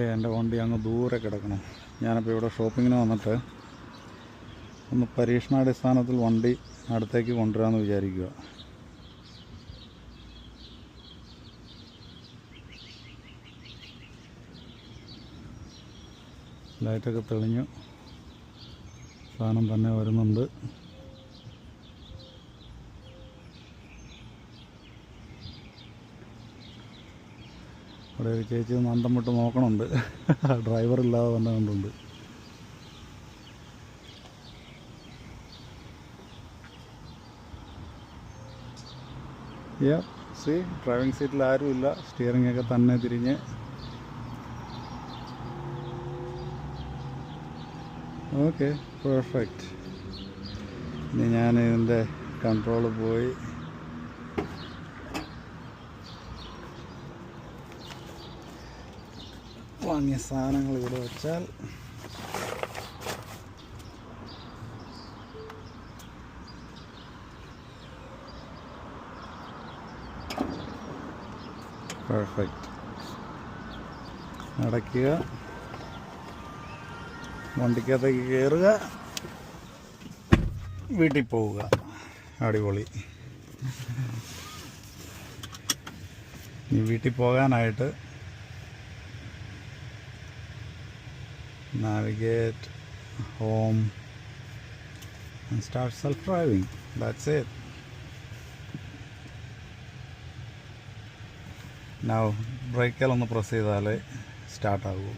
എൻ്റെ വണ്ടി അങ്ങ് ദൂരെ കിടക്കണം. ഞാനിപ്പോൾ ഇവിടെ ഷോപ്പിങ്ങിന് വന്നിട്ട് ഒന്ന് പരീക്ഷണാടിസ്ഥാനത്തിൽ വണ്ടി അടുത്തേക്ക് കൊണ്ടുവരാമെന്ന് വിചാരിക്കുക. ലൈറ്റൊക്കെ തെളിഞ്ഞു, സാധനം തന്നെ വരുന്നുണ്ട്. ഇവിടെ ഒരു ചേച്ചി നന്തം വിട്ട് നോക്കണുണ്ട്, ഡ്രൈവറില്ലാതെ തന്നെ കണ്ടുണ്ട്. ഡ്രൈവിംഗ് സീറ്റിൽ ആരുമില്ല, സ്റ്റിയറിംഗ് ഒക്കെ തന്നെ തിരിഞ്ഞ്. Okay, perfect. ഇനി ഞാൻ ഇതിൻ്റെ കൺട്രോൾ പോയി വാങ്ങിയ സാധനങ്ങൾ ഇവിടെ വെച്ചാൽ പെർഫെക്റ്റ്. അടയ്ക്കുക, വണ്ടിക്കകത്തേക്ക് കയറുക, വീട്ടിൽ പോവുക. അടിപൊളി. ഇനി വീട്ടിൽ പോകാനായിട്ട് navigate home and start self-driving. That's it. Now brake ഒന്ന് പ്രസ് ചെയ്താലേ സ്റ്റാർട്ട് ആകുള്ളൂ.